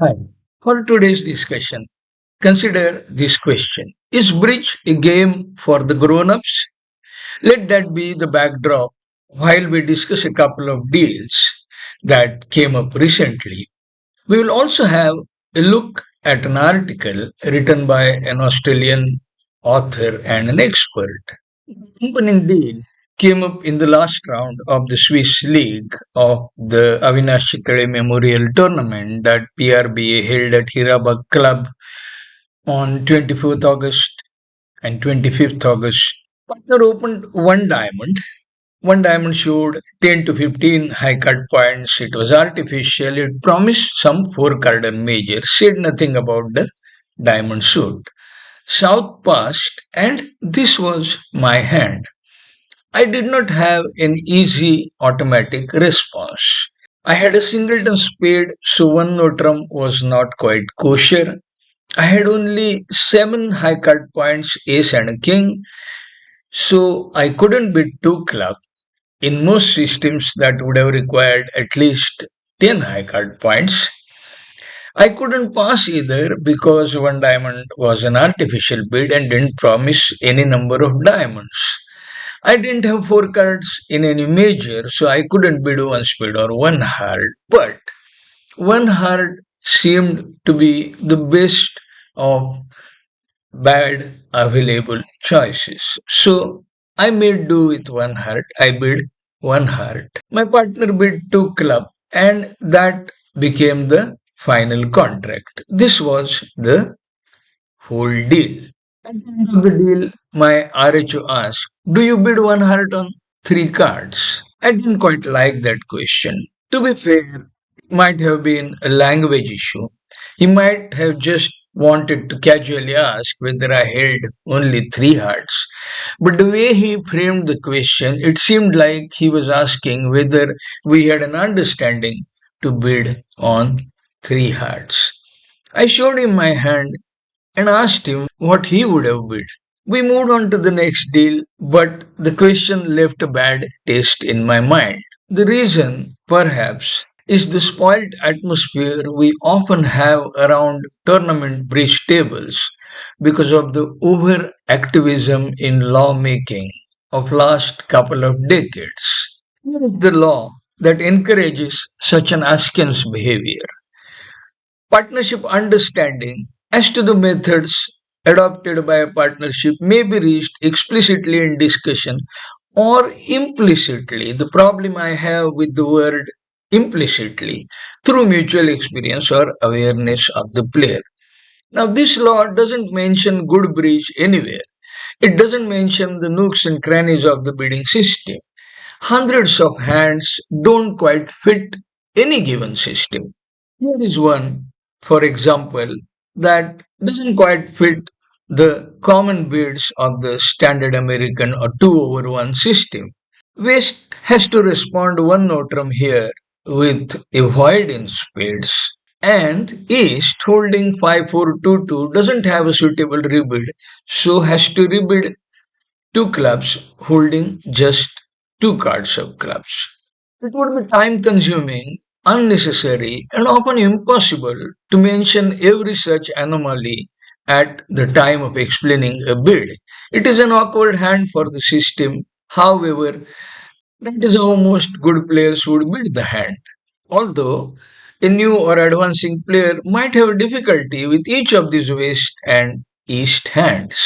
Hi. For today's discussion, consider this question. Is bridge a game for the grown-ups? Let that be the backdrop while we discuss a couple of deals that came up recently. We will also have a look at an article written by an Australian author and an expert. Opening deal came up in the last round of the Swiss League of the Chitale Memorial tournament that PRBA held at Hirabag Club on 24th August and 25th August. Partner opened one diamond. One diamond showed 10 to 15 high cut points. It was artificial. It promised some four carded major. Said nothing about the diamond suit. South passed, and this was my hand. I did not have an easy automatic response. I had a singleton spade, so one notrum was not quite kosher. I had only seven high card points, ace and a king, so I couldn't beat two club. In most systems, that would have required at least 10 high card points. I couldn't pass either because one diamond was an artificial bid and didn't promise any number of diamonds. I didn't have four cards in any major, so I couldn't bid one spade or one heart. But one heart seemed to be the best of bad available choices. So I made do with one heart. I bid one heart. My partner bid two club, and that became the final contract. This was the whole deal. At the end of the deal, my RHO asked, "Do you bid one heart on three cards?" I didn't quite like that question. To be fair, it might have been a language issue. He might have just wanted to casually ask whether I held only three hearts. But the way he framed the question, it seemed like he was asking whether we had an understanding to bid on three hearts. I showed him my hand and asked him what he would have bid. We moved on to the next deal, but the question left a bad taste in my mind. The reason, perhaps, is the spoiled atmosphere we often have around tournament bridge tables because of the over activism in lawmaking of last couple of decades. Here is the law that encourages such an askance behavior. Partnership understanding as to the methods adopted by a partnership may be reached explicitly in discussion or implicitly. The problem I have with the word implicitly through mutual experience or awareness of the player. Now, this law doesn't mention good bridge anywhere. It doesn't mention the nooks and crannies of the bidding system. Hundreds of hands don't quite fit any given system. Here is one, for example, that doesn't quite fit the common bids of the standard American or 2 over 1 system. West has to respond one notrum here with a void in spades, and East holding 5422 doesn't have a suitable rebid, so has to rebid two clubs holding just two cards of clubs. It would be time consuming, unnecessary, and often impossible to mention every such anomaly at the time of explaining a bid. It is an awkward hand for the system. However, that is how most good players would bid the hand. Although a new or advancing player might have difficulty with each of these west and east hands.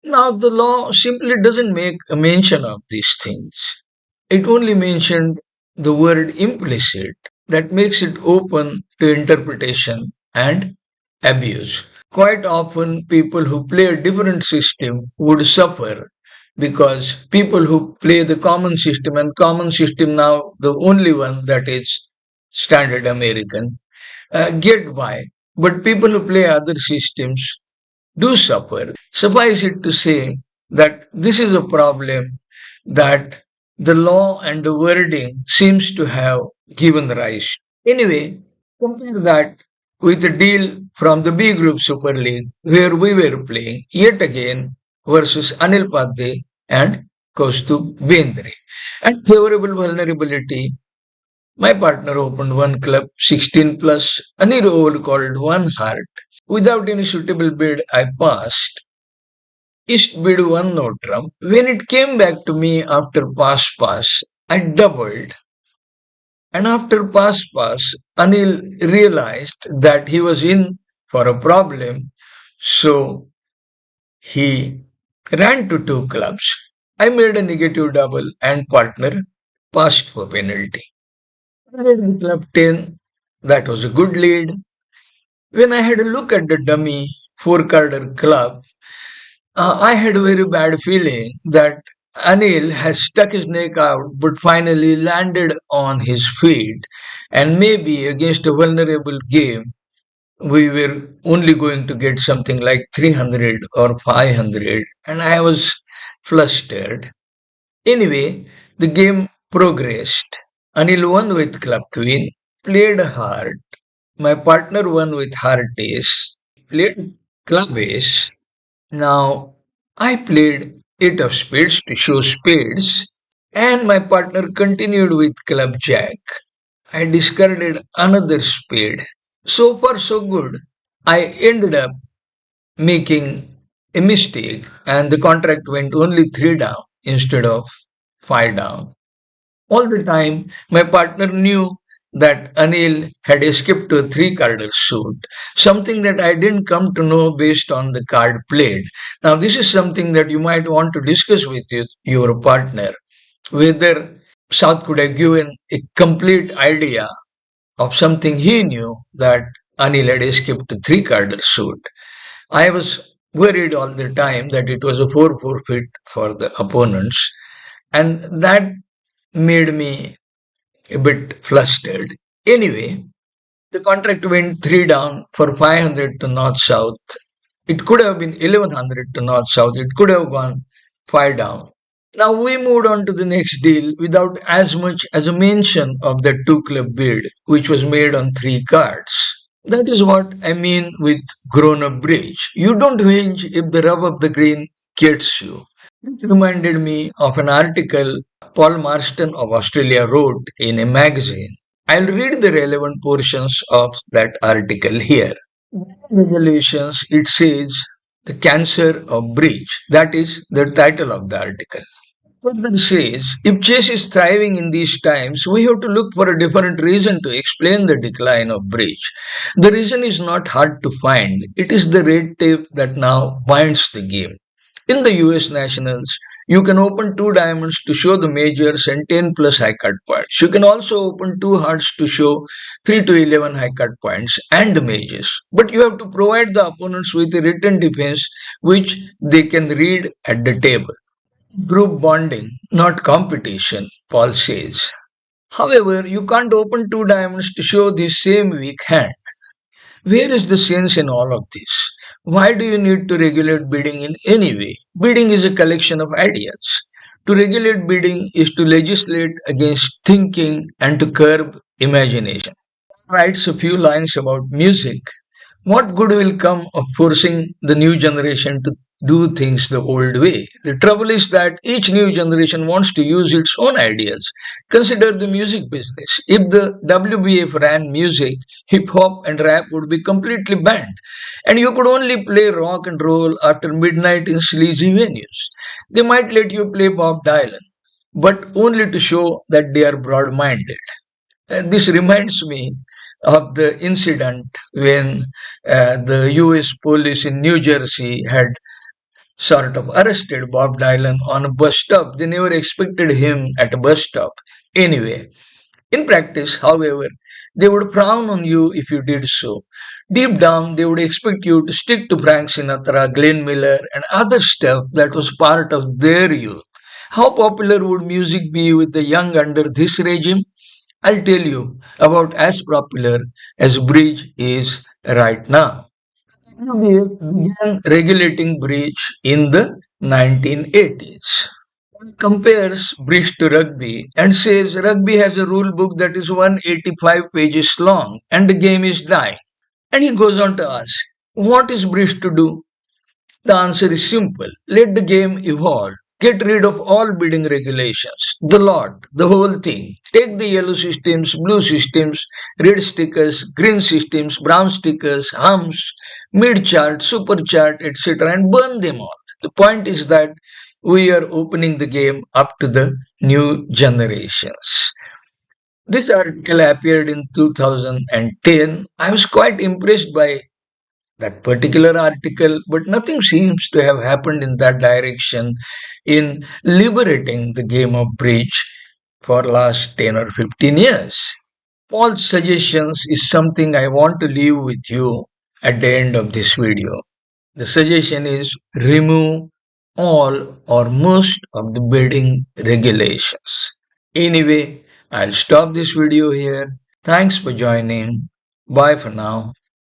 Now, the law simply doesn't make a mention of these things. It only mentioned the word implicit that makes it open to interpretation and abuse. Quite often, people who play a different system would suffer because people who play the common system and common system now the only one that is standard American get by. But people who play other systems do suffer. Suffice it to say that this is a problem that the law and the wording seems to have given rise. Anyway, compare that with the deal from the B Group Super League where we were playing yet again versus Anil Padde and Kaustubh Bendre. At favorable vulnerability, My partner opened one club, 16 plus, Anirold called one heart. Without any suitable bid, I passed. East bid one no trump. When it came back to me after pass, I doubled. And after pass, Anil realized that he was in for a problem. So he ran to two clubs. I made a negative double and partner passed for penalty. I made club 10. That was a good lead. When I had a look at the dummy four-carder club, I had a very bad feeling that Anil has stuck his neck out but finally landed on his feet. And maybe against a vulnerable game, we were only going to get something like 300 or 500. And I was flustered. Anyway, the game progressed. Anil won with Club Queen, played hard. My partner won with Heart Ace, played Club Ace. Now, I played 8 of spades to show spades, and my partner continued with Club Jack. I discarded another spade. So far, so good. I ended up making a mistake, and the contract went only 3 down instead of 5 down. All the time, my partner knew that Anil had escaped to a three-carded suit, something that I didn't come to know based on the card played. Now, this is something that you might want to discuss with your partner, whether South could have given a complete idea of something he knew that Anil had escaped to three-carded suit. I was worried all the time that it was a 4 forfeit for the opponents, and that made me a bit flustered. Anyway, the contract went 3 down for 500 to north south. It could have been 1100 to north south. It could have gone 5 down. Now we moved on to the next deal without as much as a mention of the two club bid, which was made on 3 cards. That is what I mean with grown up bridge. You don't whinge if the rub of the green gets you. It reminded me of an article Paul Marston of Australia wrote in a magazine. I'll read the relevant portions of that article here. Regulations, it says the cancer of breach. That is the title of the article. Further says, if chess is thriving in these times, we have to look for a different reason to explain the decline of breach. The reason is not hard to find. It is the red tape that now binds the game. In the US Nationals, you can open two diamonds to show the majors and 10 plus high card points. You can also open two hearts to show 3 to 11 high card points and the majors. But you have to provide the opponents with a written defense which they can read at the table. Group bonding, not competition, Paul says. However, you can't open two diamonds to show the same weak hand. Where is the sense in all of this? Why do you need to regulate bidding in any way? Bidding is a collection of ideas. To regulate bidding is to legislate against thinking and to curb imagination. Writes a few lines about music. What good will come of forcing the new generation to do things the old way? The trouble is that each new generation wants to use its own ideas. Consider the music business. If the WBF ran music, hip hop and rap would be completely banned. And you could only play rock and roll after midnight in sleazy venues. They might let you play Bob Dylan, but only to show that they are broad minded. This reminds me of the incident when the US police in New Jersey had sort of arrested Bob Dylan on a bus stop. They never expected him at a bus stop. Anyway, in practice, however, they would frown on you if you did so. Deep down, they would expect you to stick to Frank Sinatra, Glenn Miller, and other stuff that was part of their youth. How popular would music be with the young under this regime? I'll tell you about as popular as bridge is right now. We began regulating bridge in the 1980s. Compares bridge to rugby and says rugby has a rule book that is 185 pages long and the game is dying. And he goes on to ask, what is bridge to do? The answer is simple. Let the game evolve. Get rid of all bidding regulations, the lot, the whole thing. Take the yellow systems, blue systems, red stickers, green systems, brown stickers, humps, mid chart, super chart, etc., and burn them all. The point is that we are opening the game up to the new generations. This article appeared in 2010. I was quite impressed by that particular article, but nothing seems to have happened in that direction in liberating the game of bridge for last 10 or 15 years. Paul's suggestions is something I want to leave with you at the end of this video. The suggestion is remove all or most of the bidding regulations. Anyway, I'll stop this video here. Thanks for joining. Bye for now.